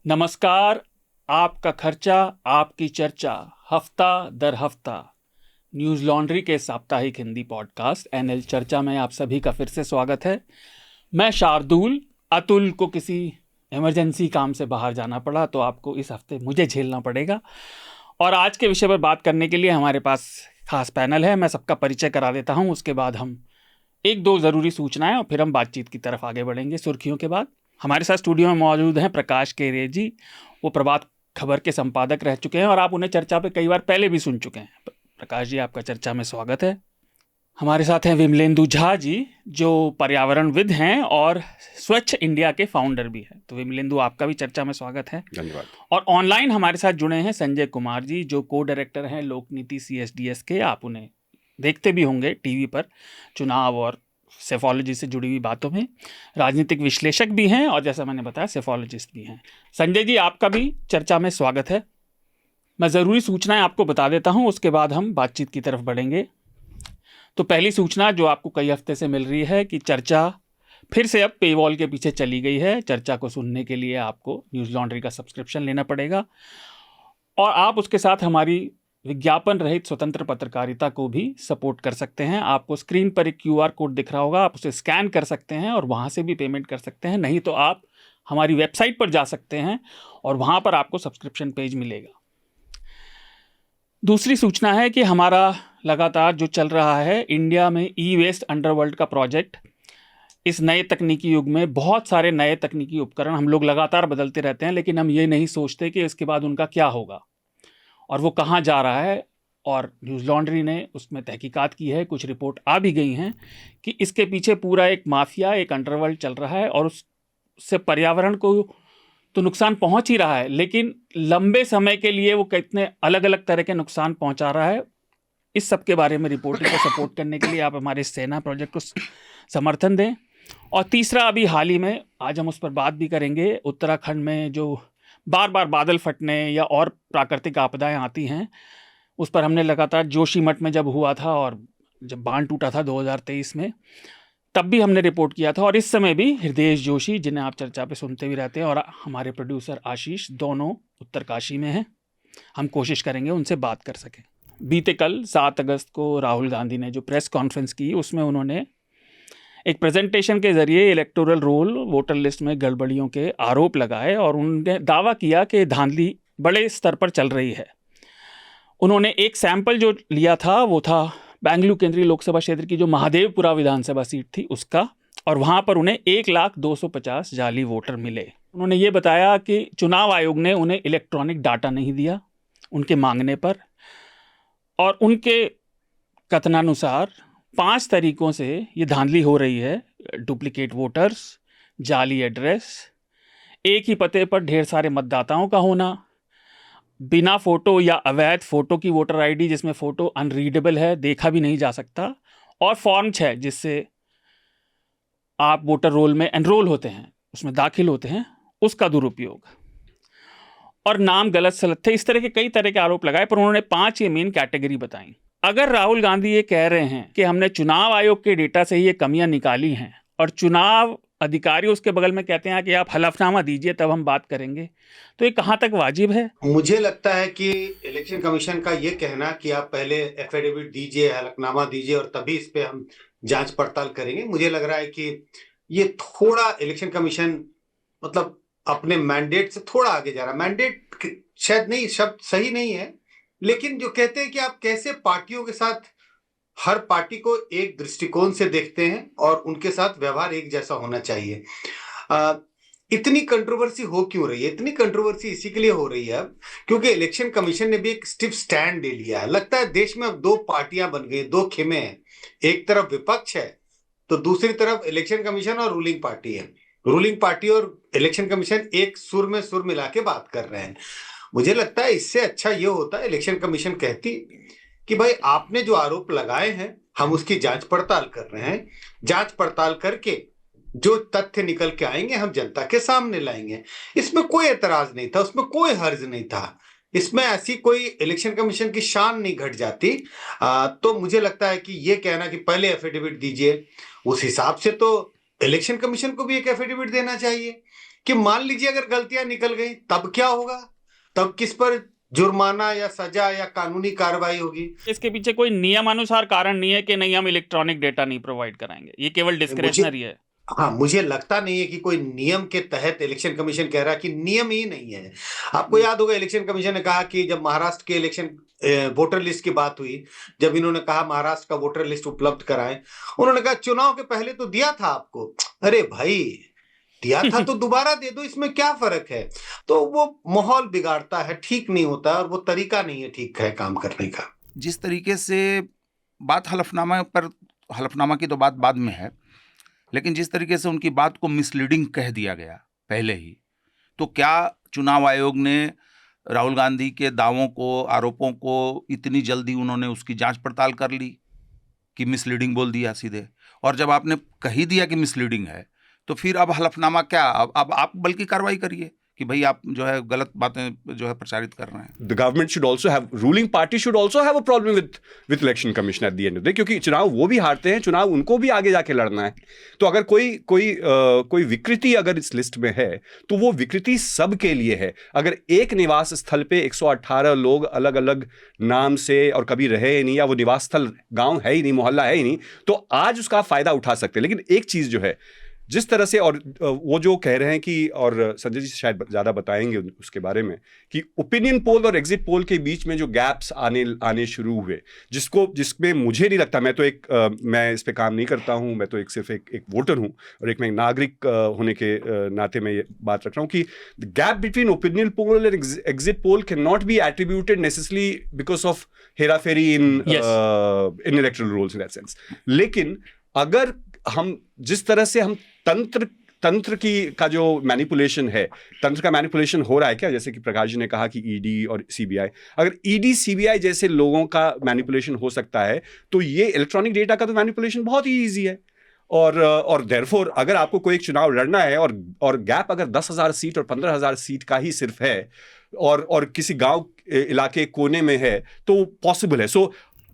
नमस्कार। आपका खर्चा आपकी चर्चा हफ्ता दर हफ्ता न्यूज़ लॉन्ड्री के साप्ताहिक हिंदी पॉडकास्ट एनएल चर्चा में आप सभी का फिर से स्वागत है। मैं शार्दुल। अतुल को किसी इमरजेंसी काम से बाहर जाना पड़ा तो आपको इस हफ्ते मुझे झेलना पड़ेगा। और आज के विषय पर बात करने के लिए हमारे पास खास पैनल है। मैं सबका परिचय करा देता हूं, उसके बाद हम एक दो ज़रूरी सूचनाएं और फिर हम बातचीत की तरफ आगे बढ़ेंगे सुर्खियों के बाद। हमारे साथ स्टूडियो में मौजूद हैं प्रकाश केरे जी। वो प्रभात खबर के संपादक रह चुके हैं और आप उन्हें चर्चा पे कई बार पहले भी सुन चुके हैं। प्रकाश जी, आपका चर्चा में स्वागत है। हमारे साथ हैं विमलेंदु झा जी, जो पर्यावरणविद हैं और स्वच्छ इंडिया के फाउंडर भी हैं। तो विमलेंदु, आपका भी चर्चा में स्वागत है। धन्यवाद। और ऑनलाइन हमारे साथ जुड़े हैं संजय कुमार जी, जो को डायरेक्टर हैं लोकनीति CSDS के। आप उन्हें देखते भी होंगे टीवी पर चुनाव और सेफोलॉजी से जुड़ी हुई बातों में। राजनीतिक विश्लेषक भी हैं और जैसा मैंने बताया सेफोलॉजिस्ट भी हैं। संजय जी, आपका भी चर्चा में स्वागत है। मैं ज़रूरी सूचनाएं आपको बता देता हूं, उसके बाद हम बातचीत की तरफ बढ़ेंगे। तो पहली सूचना जो आपको कई हफ्ते से मिल रही है कि चर्चा फिर से अब पेवॉल के पीछे चली गई है। चर्चा को सुनने के लिए आपको न्यूज़ लॉन्ड्री का सब्सक्रिप्शन लेना पड़ेगा और आप उसके साथ हमारी विज्ञापन रहित स्वतंत्र पत्रकारिता को भी सपोर्ट कर सकते हैं। आपको स्क्रीन पर एक QR कोड दिख रहा होगा, आप उसे स्कैन कर सकते हैं और वहाँ से भी पेमेंट कर सकते हैं। नहीं तो आप हमारी वेबसाइट पर जा सकते हैं और वहाँ पर आपको सब्सक्रिप्शन पेज मिलेगा। दूसरी सूचना है कि हमारा लगातार जो चल रहा है इंडिया में ई-वेस्ट अंडरवर्ल्ड का प्रोजेक्ट, इस नए तकनीकी युग में बहुत सारे नए तकनीकी उपकरण हम लोग लगातार बदलते रहते हैं, लेकिन हम ये नहीं सोचते कि इसके बाद उनका क्या होगा और वो कहाँ जा रहा है। और न्यूज़ लॉन्ड्री ने उसमें तहकीकात की है, कुछ रिपोर्ट आ भी गई हैं कि इसके पीछे पूरा एक माफिया, एक अंडरवर्ल्ड चल रहा है और उससे पर्यावरण को तो नुकसान पहुंच ही रहा है, लेकिन लंबे समय के लिए वो कितने अलग अलग तरह के नुकसान पहुंचा रहा है, इस सब के बारे में रिपोर्टिंग को सपोर्ट करने के लिए आप हमारे सेना प्रोजेक्ट को समर्थन दें। और तीसरा, अभी हाल ही में, आज हम उस पर बात भी करेंगे, उत्तराखंड में जो बार बार बादल फटने या और प्राकृतिक आपदाएं आती हैं, उस पर हमने लगातार जोशीमठ में जब हुआ था और जब बांध टूटा था 2023 में, तब भी हमने रिपोर्ट किया था। और इस समय भी हृदय जोशी, जिन्हें आप चर्चा पे सुनते भी रहते हैं, और हमारे प्रोड्यूसर आशीष, दोनों उत्तरकाशी में हैं। हम कोशिश करेंगे उनसे बात कर सकें। बीते कल 7 अगस्त को राहुल गांधी ने जो प्रेस कॉन्फ्रेंस की, उसमें उन्होंने एक प्रेजेंटेशन के जरिए इलेक्टोरल रोल, वोटर लिस्ट में गड़बड़ियों के आरोप लगाए और उन्होंने दावा किया कि धांधली बड़े स्तर पर चल रही है। उन्होंने एक सैंपल जो लिया था वो था बेंगलुरु केंद्रीय लोकसभा क्षेत्र की जो महादेवपुरा विधानसभा सीट थी उसका, और वहाँ पर उन्हें 1,250 जाली वोटर मिले। उन्होंने ये बताया कि चुनाव आयोग ने उन्हें इलेक्ट्रॉनिक डाटा नहीं दिया उनके मांगने पर, और उनके कथनानुसार 5 तरीकों से ये धांधली हो रही है। डुप्लीकेट वोटर्स, जाली एड्रेस, एक ही पते पर ढेर सारे मतदाताओं का होना, बिना फोटो या अवैध फोटो की वोटर आईडी जिसमें फोटो अनरीडेबल है, देखा भी नहीं जा सकता, और फॉर्म 6 जिससे आप वोटर रोल में एनरोल होते हैं, उसमें दाखिल होते हैं, उसका दुरुपयोग, और नाम गलत सलत थे। इस तरह के कई तरह के आरोप लगाए, पर उन्होंने 5 ये मेन कैटेगरी बताई। अगर राहुल गांधी ये कह रहे हैं कि हमने चुनाव आयोग के डेटा से ही ये कमियां निकाली हैं और चुनाव अधिकारी उसके बगल में कहते हैं कि आप हलफनामा दीजिए तब हम बात करेंगे, तो ये कहां तक वाजिब है? मुझे लगता है कि इलेक्शन कमीशन का ये कहना कि आप पहले एफिडेविट दीजिए, हलफनामा दीजिए और तभी इस पे हम जांच पड़ताल करेंगे, मुझे लग रहा है कि ये थोड़ा इलेक्शन कमीशन मतलब अपने मैंडेट से थोड़ा आगे जा रहा है। मैंडेट शायद नहीं, शब्द सही नहीं है, लेकिन जो कहते हैं कि आप कैसे पार्टियों के साथ, हर पार्टी को एक दृष्टिकोण से देखते हैं और उनके साथ व्यवहार एक जैसा होना चाहिए। इतनी कंट्रोवर्सी हो क्यों रही है? इतनी कंट्रोवर्सी इसी के लिए हो रही है क्योंकि इलेक्शन कमीशन ने भी एक स्टिफ स्टैंड ले लिया है। लगता है देश में अब 2 पार्टियां बन गई, 2 खेमे हैं। एक तरफ विपक्ष है तो दूसरी तरफ इलेक्शन कमीशन और रूलिंग पार्टी है। रूलिंग पार्टी और इलेक्शन कमीशन एक सुर में सुर मिला के बात कर रहे हैं। मुझे लगता है इससे अच्छा ये होता है इलेक्शन कमीशन कहती कि भाई आपने जो आरोप लगाए हैं हम उसकी जांच पड़ताल कर रहे हैं, जांच पड़ताल करके जो तथ्य निकल के आएंगे हम जनता के सामने लाएंगे। इसमें कोई एतराज नहीं था, उसमें कोई हर्ज नहीं था, इसमें ऐसी कोई इलेक्शन कमीशन की शान नहीं घट जाती। तो मुझे लगता है कि ये कहना कि पहले एफिडेविट दीजिए, उस हिसाब से तो इलेक्शन कमीशन को भी एक एफिडेविट देना चाहिए कि मान लीजिए अगर गलतियां निकल गई तब क्या होगा, तब किस पर जुर्माना या सजा या कानूनी कार्रवाई होगी। इसके पीछे कोई नियमानुसार कारण नहीं है कि नहीं हम इलेक्ट्रॉनिक डेटा नहीं प्रोवाइड कराएंगे, ये केवल डिस्क्रेशनरी है। हाँ, मुझे लगता नहीं है कि कोई नियम के तहत इलेक्शन कमीशन कह रहा है कि नियम ही नहीं है। आपको याद होगा इलेक्शन कमीशन ने कहा कि जब महाराष्ट्र के इलेक्शन वोटर लिस्ट की बात हुई, जब इन्होंने कहा महाराष्ट्र का वोटर लिस्ट उपलब्ध कराएं, उन्होंने कहा चुनाव के पहले तो दिया था आपको। अरे भाई, दिया था तो दोबारा दे दो, इसमें क्या फर्क है। तो वो माहौल बिगाड़ता है, ठीक नहीं होता, और वो तरीका नहीं है ठीक है काम करने का। जिस तरीके से बात हलफनामा की तो बात बाद में है, लेकिन जिस तरीके से उनकी बात को मिसलीडिंग कह दिया गया पहले ही, तो क्या चुनाव आयोग ने राहुल गांधी के दावों को, आरोपों को इतनी जल्दी उन्होंने उसकी जांच पड़ताल कर ली कि मिसलीडिंग बोल दिया सीधे? और जब आपने कह ही दिया कि मिसलीडिंग है, तो फिर अब हलफनामा क्या? अब आप बल्कि कार्रवाई करिए कि भाई आप जो है गलत बातें जो है प्रचारित कर रहे हैं। The government should also have, ruling party should also have a problem with election commission at the end of the day, क्योंकि चुनाव वो भी हारते हैं, चुनाव उनको भी आगे जाके लड़ना है। तो अगर कोई विकृति अगर इस लिस्ट में है तो वो विकृति सबके लिए है। अगर एक निवास स्थल पे 118 लोग अलग अलग नाम से और कभी रहे ही नहीं, या वो निवास स्थल गांव है ही नहीं, मोहल्ला है ही नहीं, तो आज उसका फायदा उठा सकते हैं। लेकिन एक चीज जो है, जिस तरह से, और वो जो कह रहे हैं कि, और संजय जी शायद ज़्यादा बताएंगे उसके बारे में, कि ओपिनियन पोल और एग्जिट पोल के बीच में जो गैप्स आने शुरू हुए, जिसमें मुझे नहीं लगता, मैं इस पे काम नहीं करता हूँ, मैं तो सिर्फ एक वोटर हूँ और मैं नागरिक होने के नाते मैं ये बात रख रहा हूँ कि the gap between opinion poll and exit poll can not be attributed necessarily because of हेरा फेरी in electoral rolls in that sense. लेकिन अगर हम जिस तरह से हम तंत्र का जो मैनिपुलेशन है, तंत्र का मैनिपुलेशन हो रहा है क्या, जैसे कि प्रकाश जी ने कहा कि ईडी और सीबीआई, अगर ईडी सीबीआई जैसे लोगों का मैनिपुलेशन हो सकता है, तो ये इलेक्ट्रॉनिक डेटा का तो मैनिपुलेशन बहुत ही ईजी है। और देयरफॉर अगर आपको कोई एक चुनाव लड़ना है और गैप अगर 10,000 सीट और 15,000 सीट का ही सिर्फ है और किसी गांव इलाके कोने में है, तो पॉसिबल है। सो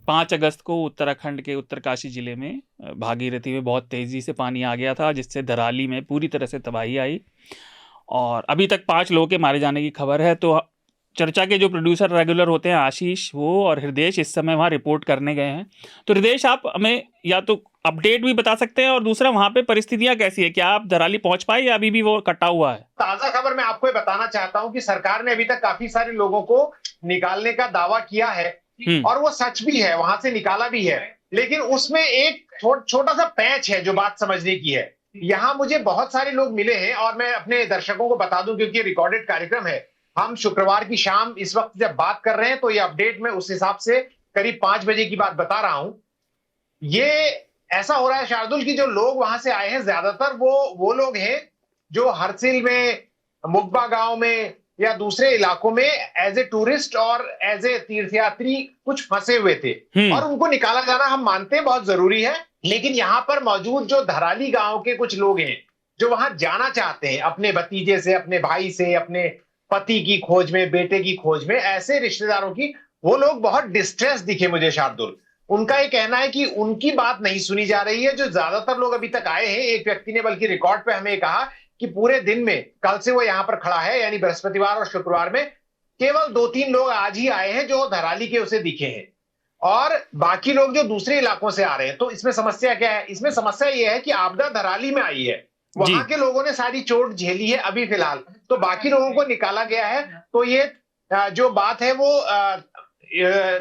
5 अगस्त को उत्तराखंड के उत्तरकाशी जिले में भागीरथी में बहुत तेज़ी से पानी आ गया था, जिससे धराली में पूरी तरह से तबाही आई और अभी तक 5 लोगों के मारे जाने की खबर है। तो चर्चा के जो प्रोड्यूसर रेगुलर होते हैं, आशीष वो और हृदय, इस समय वहाँ रिपोर्ट करने गए हैं। तो हृदय, आप हमें या तो अपडेट भी बता सकते हैं, और दूसरा वहाँ पे परिस्थितियाँ कैसी है, क्या आप धराली पहुँच पाए या अभी भी वो कटा हुआ है? ताजा खबर मैं आपको बताना चाहता हूँ कि सरकार ने अभी तक काफी सारे लोगों को निकालने का दावा किया है, और वो सच भी है, वहां से निकाला भी है। लेकिन उसमें एक छोटा सा पैच है जो बात समझने की है। यहाँ मुझे बहुत सारे लोग मिले हैं, और मैं अपने दर्शकों को बता दूं, क्योंकि रिकॉर्डेड कार्यक्रम है, हम शुक्रवार की शाम इस वक्त जब बात कर रहे हैं, तो ये अपडेट में उस हिसाब से करीब 5 बजे की बात बता रहा हूं। ये ऐसा हो रहा है शार्दुल की जो लोग वहां से आए हैं, ज्यादातर वो लोग हैं जो हरसिल में, मुगबा गांव में या दूसरे इलाकों में एज ए टूरिस्ट और एज ए तीर्थयात्री कुछ फंसे हुए थे, और उनको निकाला जाना हम मानते हैं बहुत जरूरी है। लेकिन यहाँ पर मौजूद जो धराली गांव के कुछ लोग हैं जो वहां जाना चाहते हैं अपने भतीजे से, अपने भाई से, अपने पति की खोज में, बेटे की खोज में, ऐसे रिश्तेदारों की, वो लोग बहुत डिस्ट्रेस दिखे मुझे शार्दुल। उनका ये कहना है कि उनकी बात नहीं सुनी जा रही है। जो ज्यादातर लोग अभी तक आए हैं, एक व्यक्ति ने बल्कि रिकॉर्ड पे हमें कहा कि पूरे दिन में, कल से वो यहां पर खड़ा है, यानी बृहस्पतिवार और शुक्रवार में, केवल 2-3 लोग आज ही आए हैं जो धराली के उसे दिखे हैं, और बाकी लोग जो दूसरे इलाकों से आ रहे हैं। तो इसमें समस्या क्या है? इसमें समस्या यह है कि आपदा धराली में आई है, वहां के लोगों ने सारी चोट झेली है अभी फिलहाल, तो बाकी लोगों को निकाला गया है। तो ये जो बात है वो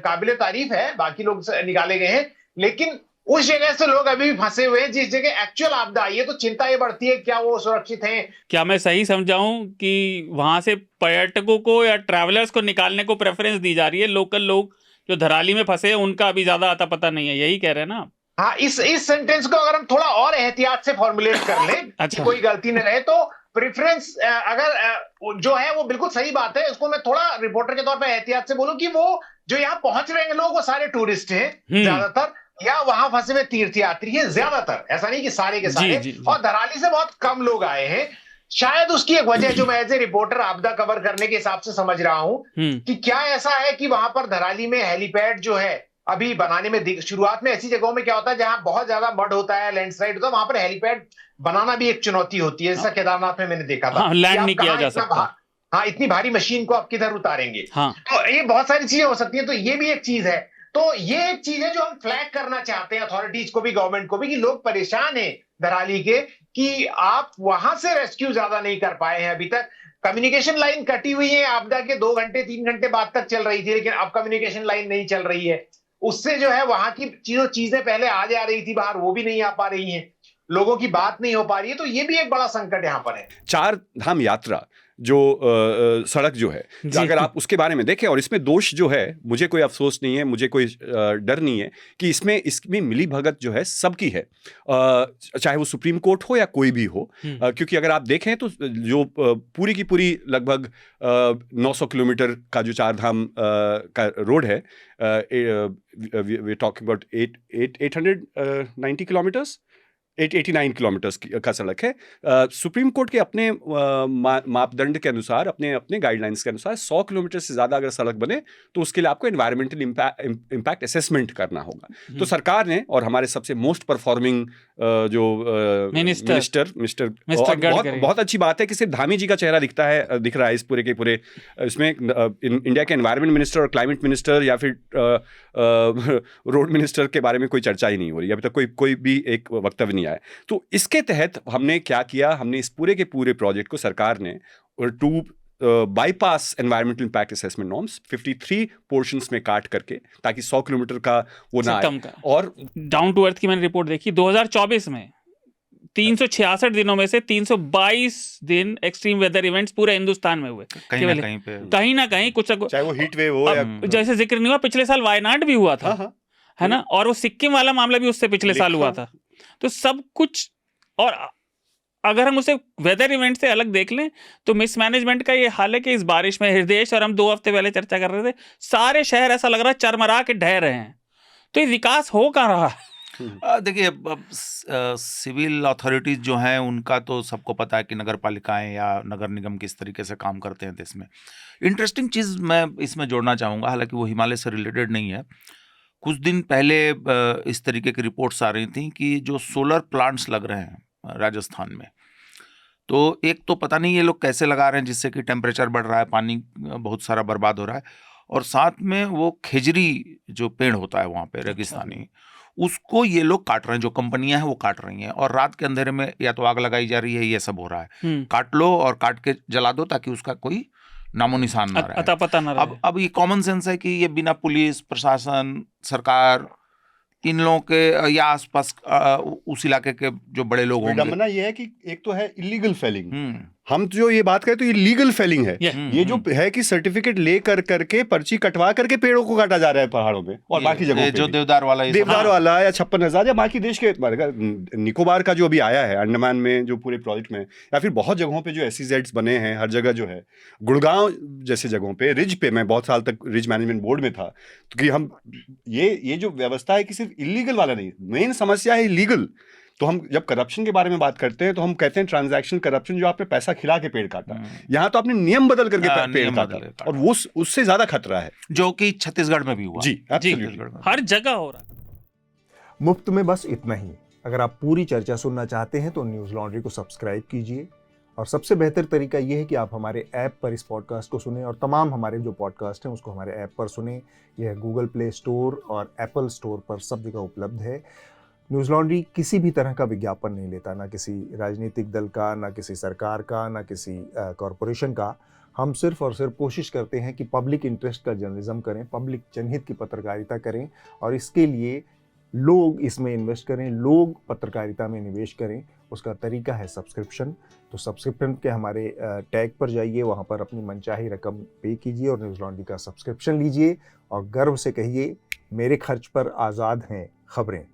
काबिले तारीफ है, बाकी लोग निकाले गए हैं, लेकिन उस जगह से लोग अभी भी फंसे हुए हैं जिस जगह एक्चुअल आपदा आई है। तो चिंता ये बढ़ती है, क्या वो सुरक्षित हैं? क्या मैं सही समझाऊं कि वहां से पर्यटकों को या ट्रैवलर्स को निकालने को प्रेफरेंस दी जा रही है, लोकल लोग जो धराली में फंसे हैं उनका अभी ज्यादा आता पता नहीं है, यही कह रहे हैं ना? हाँ, इस सेंटेंस को अगर हम थोड़ा और एहतियात से फॉर्मुलेट कर लें अच्छा, कोई गलती न रहे, तो प्रेफरेंस अगर जो है वो बिल्कुल सही बात है। उसको मैं थोड़ा रिपोर्टर के तौर पर एहतियात से बोलूं कि वो जो यहाँ पहुंच रहे हैं लोग, वो सारे टूरिस्ट हैं ज्यादातर, या वहां फंसे हुए तीर्थयात्री हैं ज्यादातर, ऐसा नहीं कि सारे के सारे। जी। और धराली से बहुत कम लोग आए हैं। शायद उसकी एक वजह जो मैं एज ए रिपोर्टर आपदा कवर करने के हिसाब से समझ रहा हूं कि क्या ऐसा है कि वहां पर धराली में हेलीपैड जो है अभी बनाने में शुरुआत में ऐसी जगहों में क्या होता है जहां बहुत ज्यादा मड होता है, लैंडस्लाइड होता है, वहां पर हेलीपैड बनाना भी एक चुनौती होती है, जैसा केदारनाथ में मैंने देखा था। लैंड नहीं किया जा सकता। हाँ, इतनी भारी मशीन को आप किधर उतारेंगे? हाँ, तो ये बहुत सारी चीजें हो सकती है, तो ये भी एक चीज है। तो ये एक चीज है जो हम फ्लैग करना चाहते हैं अथॉरिटीज को भी, गवर्नमेंट को भी, कि लोग परेशान हैं धराली के कि आप वहां से रेस्क्यू ज्यादा नहीं कर पाए हैं अभी तक। कम्युनिकेशन लाइन कटी हुई है, आपदा के 2 घंटे 3 घंटे बाद तक चल रही थी, लेकिन अब कम्युनिकेशन लाइन नहीं चल रही है। उससे जो है वहां की चीजें पहले आ जा रही थी बाहर, वो भी नहीं आ पा रही हैं, लोगों की बात नहीं हो पा रही है। तो ये भी एक बड़ा संकट यहाँ पर है। 4 धाम यात्रा जो सड़क जो है, अगर आप उसके बारे में देखें, और इसमें दोष जो है, मुझे कोई अफसोस नहीं है, मुझे कोई डर नहीं है कि इसमें मिली भगत जो है सबकी है, चाहे वो सुप्रीम कोर्ट हो या कोई भी हो। क्योंकि अगर आप देखें तो जो पूरी की पूरी लगभग 900 किलोमीटर का जो 4 धाम का रोड है, we talking about 890 kilometers, 889 kilometers का सड़क है। सुप्रीम कोर्ट के अपने मापदंड के अनुसार, अपने गाइडलाइंस के अनुसार 100 किलोमीटर से ज़्यादा अगर सड़क बने तो उसके लिए आपको एनवायरमेंटल इम्पैक्ट असेसमेंट करना होगा। तो सरकार ने, और हमारे सबसे मोस्ट परफॉर्मिंग जो मिनिस्टर बहुत अच्छी बात है कि सिर्फ धामी जी का चेहरा दिख रहा है इस पूरे के पूरे इसमें। इंडिया के एनवायरमेंट मिनिस्टर और क्लाइमेट मिनिस्टर या फिर रोड मिनिस्टर के बारे में कोई चर्चा ही नहीं हो रही अभी तक, कोई भी एक वक्तव्य नहीं आया। तो इसके तहत हमने क्या किया, हमने इस पूरे के पूरे प्रोजेक्ट को सरकार ने to bypass environmental impact assessment norms 53 portions में काट करके, ताकि 100 किलोमीटर का वो ना आए। और डाउन टू अर्थ की मैंने रिपोर्ट देखी, 2024 में 366 दिनों में से 322 दिन एक्सट्रीम वेदर इवेंट्स पूरे हिंदुस्तान में हुए। कहीं ना कहीं कुछ, चाहे वो हीट वेव हो या जैसे जिक्र नहीं हुआ, पिछले साल वायनाड भी हुआ था, है ना, और वो सिक्किम वाला मामला भी उससे पिछले साल हुआ था। तो सब कुछ, और अगर हम उसे वेदर इवेंट से अलग देख लें तो मिसमैनेजमेंट का ये हाल है कि इस बारिश में हृदय, और हम 2 हफ्ते पहले चर्चा कर रहे थे, सारे शहर ऐसा लग रहा है चरमरा के ढह रहे हैं। तो ये विकास हो कहाँ रहा है? देखिए, सिविल अथॉरिटीज जो हैं उनका तो सबको पता है कि नगर पालिकाएं या नगर निगम किस तरीके से काम करते हैं देश में। इंटरेस्टिंग चीज़ मैं इसमें जोड़ना चाहूँगा, हालांकि वो हिमालय से रिलेटेड नहीं है। कुछ दिन पहले इस तरीके की रिपोर्ट्स आ रही थी कि जो सोलर प्लांट्स लग रहे हैं राजस्थान में, तो एक तो पता नहीं ये लोग कैसे लगा रहे हैं जिससे कि टेम्परेचर बढ़ रहा है, पानी बहुत सारा बर्बाद हो रहा है, और साथ में वो खेजरी जो पेड़ होता है वहाँ पे रेगिस्तानी, उसको ये लोग काट रहे हैं, जो कंपनियां हैं वो काट रही हैं, और रात के अंधेरे में या तो आग लगाई जा रही है, ये सब हो रहा है। काट लो और काट के जला दो ताकि उसका कोई नामो निशान ना रहे, अता पता ना रहे। अब ये कॉमन सेंस है कि ये बिना पुलिस प्रशासन सरकार इन लोगों के या आसपास उस इलाके के जो बड़े लोग होंगे, विडंबना ये है कि एक तो है इलीगल फेलिंग, हम जो ये बात करें तो ये लीगल फेलिंग है। ये जो है कि सर्टिफिकेट ले करके पर्ची कटवा करके पेड़ों को काटा जा रहा है पहाड़ों में और बाकी जगहों पे जो देवदार वाला या 56,000 या बाकी देश के निकोबार का जो अभी आया है अंडमान में जो पूरे प्रोजेक्ट में, या फिर बहुत जगहों पे जो SEZs बने हैं हर जगह जो है, गुड़गांव जैसे जगहों पे, रिज पे, मैं बहुत साल तक रिज मैनेजमेंट बोर्ड में था, तो कि हम ये जो व्यवस्था है कि सिर्फ इलीगल वाला नहीं, मेन समस्या है लीगल। तो हम जब करप्शन के बारे में बात करते हैं तो हम कहते हैं ट्रांजैक्शनल करप्शन, जो आपने पैसा खिला के पेड़ काटा। यहाँ तो आपने नियम बदल करके पेड़ काटा, और वो उससे ज्यादा खतरा है, जो कि छत्तीसगढ़ में भी हुआ। जी, हर जगह हो रहा है। मुफ्त में बस इतना ही। अगर आप पूरी चर्चा सुनना चाहते हैं तो न्यूज़ लॉन्ड्री को सब्सक्राइब कीजिए, और सबसे बेहतर तरीका यह है कि आप हमारे ऐप पर इस पॉडकास्ट को सुनें, और तमाम हमारे जो पॉडकास्ट हैं उसको हमारे ऐप पर सुनें। यह गूगल प्ले स्टोर और एप्पल स्टोर पर सब जगह उपलब्ध है। न्यूज़ लॉन्ड्री किसी भी तरह का विज्ञापन नहीं लेता, ना किसी राजनीतिक दल का, ना किसी सरकार का, ना किसी कॉरपोरेशन का। हम सिर्फ और सिर्फ कोशिश करते हैं कि पब्लिक इंटरेस्ट का जर्नलिज्म करें, पब्लिक जनहित की पत्रकारिता करें, और इसके लिए लोग इसमें इन्वेस्ट करें, लोग पत्रकारिता में निवेश करें। उसका तरीका है सब्सक्रिप्शन। तो सब्सक्रिप्शन के हमारे टैग पर जाइए, वहाँ पर अपनी मनचाही रकम पे कीजिए और न्यूज़ लॉन्ड्री का सब्सक्रिप्शन लीजिए, और गर्व से कहिए, मेरे खर्च पर आज़ाद हैं खबरें।